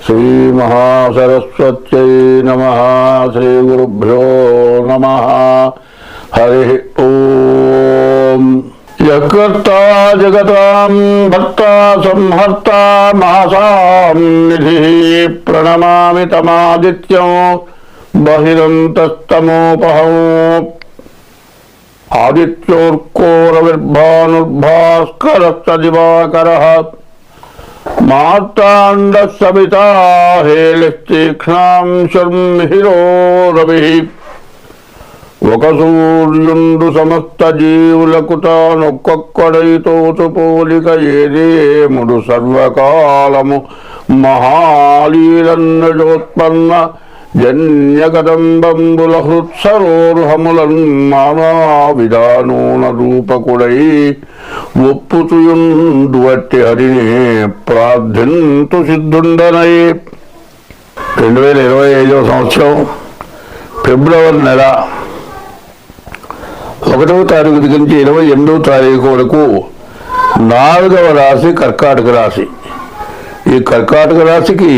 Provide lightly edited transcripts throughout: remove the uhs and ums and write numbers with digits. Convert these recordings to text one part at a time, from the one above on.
శ్రీమహాసరస్వత్యై నమః. శ్రీగురుభ్యో నమః. హరి ఓం. యకర్తా జగతాం భర్తా సంహర్తా మహాసాం నిధి ప్రణమామి తమాదిత్యం బహిరంతస్తమోపహం. ఆదిత్యోర్కోరవిర్భానుర్భాస్కరశ్చ దివాకరః మార్తాండః సవితా హేళిస్తీక్ష్ణాం శర్మిహిరో రవిః. ఒక సూర్యుండు సమస్త జీవులకు తానొక్కొక్కడైతోచు పోలిక ఏదేముడు సర్వకాలము మహాలీలన్నజోత్పన్న జన్యకదంబంబుల హృత్సరోర్హములన్ నానా విధానోన రూపకుడై ఒప్పుచుయుండు వట్టి హరిని ప్రార్థింతు సిద్ధుండనై. 2025 సంవత్సరం ఫిబ్రవరి నెల 1వ తారీఖు దగ్గర నుంచి 28వ తారీఖు వరకు 4వ రాశి కర్కాటక రాశి. ఈ కర్కాటక రాశికి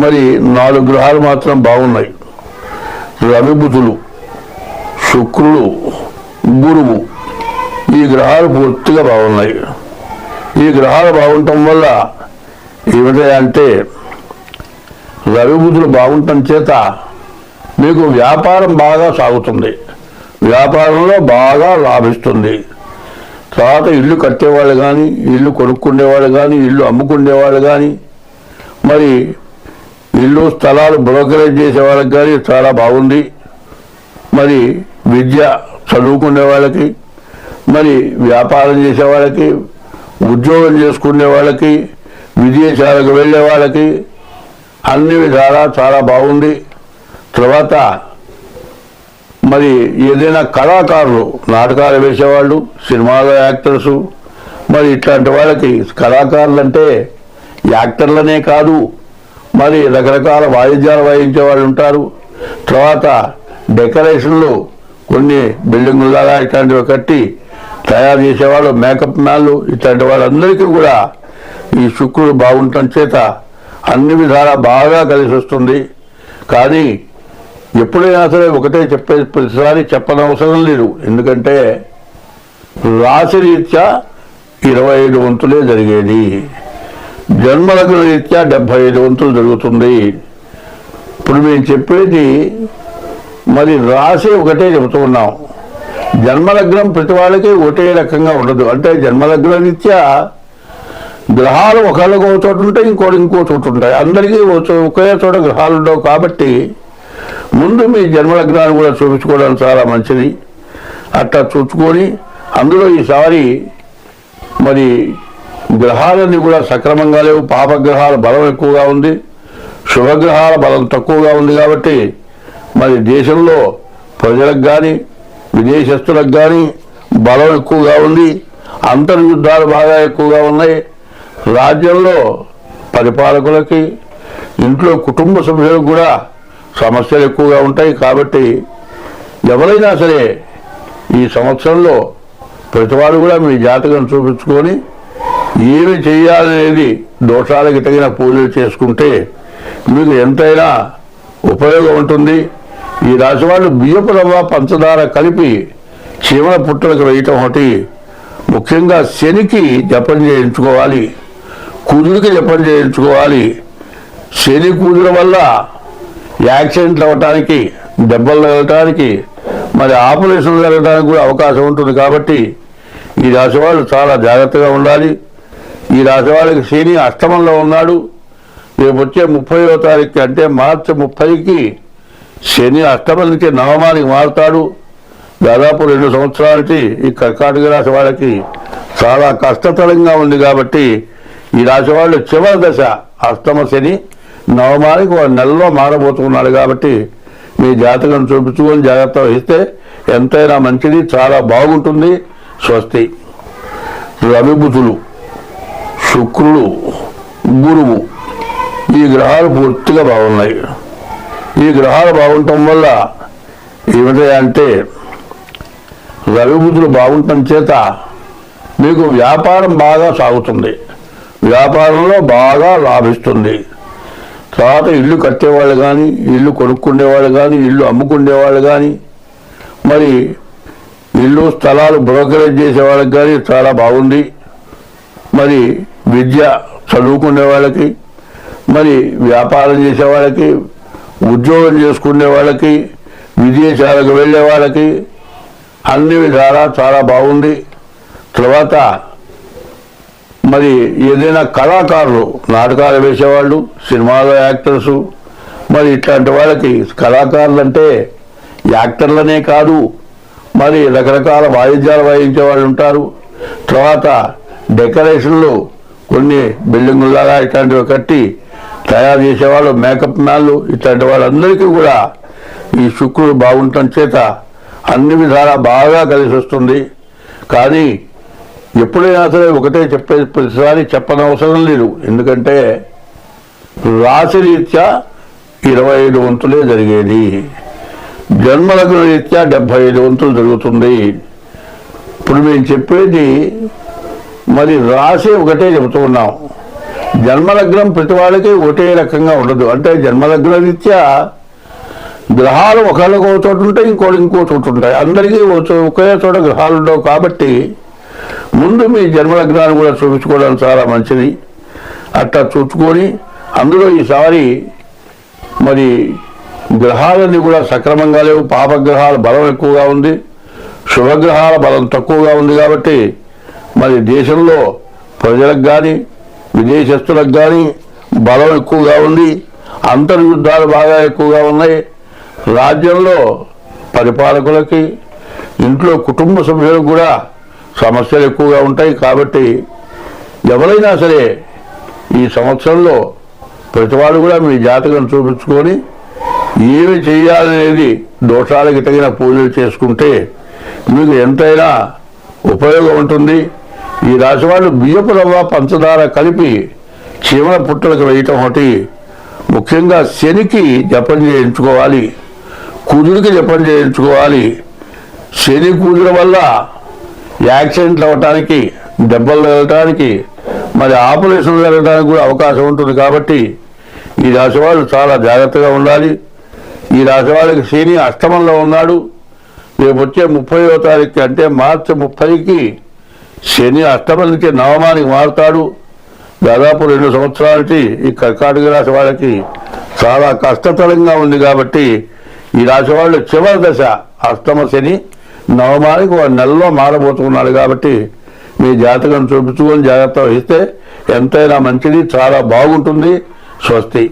మరి 4 గ్రహాలు మాత్రం బాగున్నాయి. రవి, బుధులు, శుక్రుడు, గురువు, ఈ గ్రహాలు పూర్తిగా బాగున్నాయి. ఈ గ్రహాలు బాగుండటం వల్ల ఏమిటంటే రవి, బుధులు బాగుండటం చేత మీకు వ్యాపారం బాగా సాగుతుంది, వ్యాపారంలో బాగా లాభిస్తుంది. తర్వాత ఇల్లు కట్టేవాళ్ళు కానీ, ఇల్లు కొనుక్కునేవాళ్ళు కానీ, ఇల్లు అమ్ముకునేవాళ్ళు కానీ, మరి ఇల్లు స్థలాలు బ్రోకరేజ్ చేసే వాళ్ళకి కానీ చాలా బాగుంది. మరి విద్య చదువుకునే వాళ్ళకి, మరి వ్యాపారం చేసే వాళ్ళకి, ఉద్యోగం చేసుకునే వాళ్ళకి, విదేశాలకు వెళ్ళే వాళ్ళకి అన్ని విధాలా చాలా బాగుంది. తర్వాత మరి ఏదైనా కళాకారులు, నాటకాలు వేసేవాళ్ళు, సినిమాలో యాక్టర్సు, మరి ఇట్లాంటి వాళ్ళకి కళాకారులు అంటే యాక్టర్లనే కాదు, మరి రకరకాల వాయిద్యాలు వాయించే వాళ్ళు ఉంటారు. తర్వాత డెకరేషన్లు కొన్ని బిల్డింగులాగా ఇట్లాంటివి కట్టి తయారు చేసేవాళ్ళు, మేకప్ మ్యాన్లు, ఇట్లాంటి వాళ్ళందరికీ కూడా ఈ శుక్రుడు బాగుండటం చేత అన్ని విధాలా బాగా కలిసి వస్తుంది. కానీ ఎప్పుడైనా సరే ఒకటే చెప్పే ప్రతిసారి చెప్పనవసరం లేదు. ఎందుకంటే రాశి రీత్యా 25 వంతులే జరిగేది, జన్మలగ్న రీత్యా 75 వంతులు జరుగుతుంది. ఇప్పుడు మేము చెప్పేది మరి రాశి ఒకటే చెబుతూ ఉన్నాం. జన్మలగ్నం ప్రతి వాళ్ళకి ఒకటే రకంగా ఉండదు. అంటే జన్మలగ్న రీత్యా గ్రహాలు ఒకళ్ళకి ఒక చోటు ఉంటాయి, ఇంకో చోటు ఉంటాయి. అందరికీ ఒకే చోట గ్రహాలు ఉండవు. కాబట్టి ముందు మీ జన్మలగ్నాన్ని కూడా చూపించుకోవడం చాలా మంచిది. అట్లా చూసుకొని అందులో ఈసారి మరి గ్రహాలన్నీ కూడా సక్రమంగా లేవు. పాపగ్రహాల బలం ఎక్కువగా ఉంది, శుభగ్రహాల బలం తక్కువగా ఉంది. కాబట్టి మరి దేశంలో ప్రజలకు కానీ విదేశస్తులకు కానీ బలం ఎక్కువగా ఉంది. అంతర్యుద్ధాలు బాగా ఎక్కువగా ఉన్నాయి. రాజ్యంలో పరిపాలకులకి, ఇంట్లో కుటుంబ సభ్యులకు కూడా సమస్యలు ఎక్కువగా ఉంటాయి. కాబట్టి ఎవరైనా సరే ఈ సంవత్సరంలో ప్రతివాడు కూడా మీ జాతకం చూపించుకొని ఏమి చేయాలనేది దోషాలకి తగిన పూజలు చేసుకుంటే మీకు ఎంతైనా ఉపయోగం ఉంటుంది. ఈ రాశి వాళ్ళు బియ్యపు రవ్వ, పంచదార కలిపి చీమల పుట్టలకు వేయటం ఒకటి. ముఖ్యంగా శనికి జపం చేయించుకోవాలి, కుజుడికి జపం చేయించుకోవాలి. శని కుజుల వల్ల యాక్సిడెంట్లు అవ్వటానికి, దెబ్బలు తగలటానికి, మరి ఆపరేషన్లు జరగడానికి కూడా అవకాశం ఉంటుంది. కాబట్టి ఈ రాశి వాళ్ళు చాలా జాగ్రత్తగా ఉండాలి. ఈ రాశి వాళ్ళకి శని అష్టమంలో ఉన్నాడు. రేపు వచ్చే 30వ తారీఖు అంటే మార్చి 30కి శని అష్టమం నుంచి నవమానికి మారుతాడు. దాదాపు 2 సంవత్సరాలకి ఈ కర్కాటక రాశి వాళ్ళకి చాలా కష్టతరంగా ఉంది. కాబట్టి ఈ రాశి వాళ్ళు చివరి దశ అష్టమ శని నవమానికి 1 నెలలో మారబోతున్నాడు. కాబట్టి మీ జాతకం చూపించుకొని జాగ్రత్త వహిస్తే ఎంతైనా మంచిది, చాలా బాగుంటుంది. స్వస్తి. రవి, బుధులు, శుక్రుడు, గురువు, ఈ గ్రహాలు పూర్తిగా బాగున్నాయి. ఈ గ్రహాలు బాగుండటం వల్ల ఏమిటంటే రవి, బుధులు బాగుండటం చేత మీకు వ్యాపారం బాగా సాగుతుంది, వ్యాపారంలో బాగా లాభిస్తుంది. తర్వాత ఇల్లు కట్టేవాళ్ళు కానీ, ఇల్లు కొనుక్కునేవాళ్ళు కానీ, ఇల్లు అమ్ముకునేవాళ్ళు కానీ, మరి ఇల్లు స్థలాలు బ్రోకరేజ్ చేసే వాళ్ళకి కానీ చాలా బాగుంది. మరి విద్య చదువుకునే వాళ్ళకి, మరి వ్యాపారం చేసే వాళ్ళకి, ఉద్యోగం చేసుకునే వాళ్ళకి, విదేశాలకు వెళ్ళే వాళ్ళకి అన్ని విధాలా చాలా బాగుంది. తర్వాత మరి ఏదైనా కళాకారులు, నాటకాలు వేసేవాళ్ళు, సినిమాలో యాక్టర్సు, మరి ఇట్లాంటి వాళ్ళకి కళాకారులు అంటే యాక్టర్లనే కాదు, మరి రకరకాల వాయిద్యాలు వాయించే వాళ్ళు ఉంటారు. తర్వాత డెకరేషన్లు కొన్ని బిల్డింగుల్లాగా ఇట్లాంటివి కట్టి తయారు చేసేవాళ్ళు, మేకప్ మ్యాన్లు, ఇట్లాంటి వాళ్ళందరికీ కూడా ఈ శుక్రుడు బాగుండటం చేత అన్ని విధాలా బాగా కలిసి వస్తుంది. కానీ ఎప్పుడైనా సరే ఒకటే చెప్పేది, ప్రతిసారి చెప్పనవసరం లేదు. ఎందుకంటే రాశి రీత్యా 25 వంతులే జరిగేది, జన్మలగ్న రీత్యా 75 వంతులు జరుగుతుంది. ఇప్పుడు మేము చెప్పేది మరి రాశి ఒకటే చెబుతూ ఉన్నాం. జన్మలగ్నం ప్రతి వాళ్ళకి ఒకటే రకంగా ఉండదు. అంటే జన్మలగ్న రీత్యా గ్రహాలు ఒకళ్ళకి ఒక చోటు ఉంటాయి, ఇంకో చోటు ఉంటాయి. అందరికీ ఒకే చోట గ్రహాలు ఉండవు. కాబట్టి ముందు మీ జన్మలగ్నాన్ని కూడా చూపించుకోవడం చాలా మంచిది. అట్లా చూసుకొని అందులో ఈసారి మరి గ్రహాలన్నీ కూడా సక్రమంగా లేవు. పాపగ్రహాల బలం ఎక్కువగా ఉంది, శుభగ్రహాల బలం తక్కువగా ఉంది. కాబట్టి మరి దేశంలో ప్రజలకు కానీ, విదేశస్తులకు కానీ బలం ఎక్కువగా ఉంది. అంతర్యుద్ధాలు బాగా ఎక్కువగా ఉన్నాయి. రాజ్యంలో పరిపాలకులకి, ఇంట్లో కుటుంబ సభ్యులకు కూడా సమస్యలు ఎక్కువగా ఉంటాయి. కాబట్టి ఎవరైనా సరే ఈ సంవత్సరంలో ప్రతివాడు కూడా మీ జాతకం చూపించుకొని ఏమి చేయాలనేది దోషాలకి తగిన పూజలు చేసుకుంటే మీకు ఎంతైనా ఉపయోగం ఉంటుంది. ఈ రాశి వాళ్ళు బియ్యపు రవ్వ, పంచదార కలిపి చీమల పుట్టలకు వేయటం ఒకటి, ముఖ్యంగా శనికి జపం చేయించుకోవాలి, కుజుడికి జపం చేయించుకోవాలి. శని కుజుల వల్ల యాక్సిడెంట్లు అవ్వటానికి, దెబ్బలు తగలటానికి, మరి ఆపరేషన్లు జరగడానికి కూడా అవకాశం ఉంటుంది. కాబట్టి ఈ రాశి వాళ్ళు చాలా జాగ్రత్తగా ఉండాలి. ఈ రాశి వాళ్ళకి శని అష్టమంలో ఉన్నాడు. రేపు వచ్చే 30వ తారీఖు అంటే మార్చి 30కి శని అష్టమం నుంచి నవమానికి మారుతాడు. దాదాపు 2 సంవత్సరాలకి ఈ కర్కాటక రాశి వాళ్ళకి చాలా కష్టతరంగా ఉంది. కాబట్టి ఈ రాశి వాళ్ళు చివరి దశ అష్టమ శని నవమానికి 1 నెలలో మారబోతున్నాడు. కాబట్టి మీ జాతకం చూపించుకొని జాగ్రత్త వహిస్తే ఎంతైనా మంచిది, చాలా బాగుంటుంది. స్వస్తి.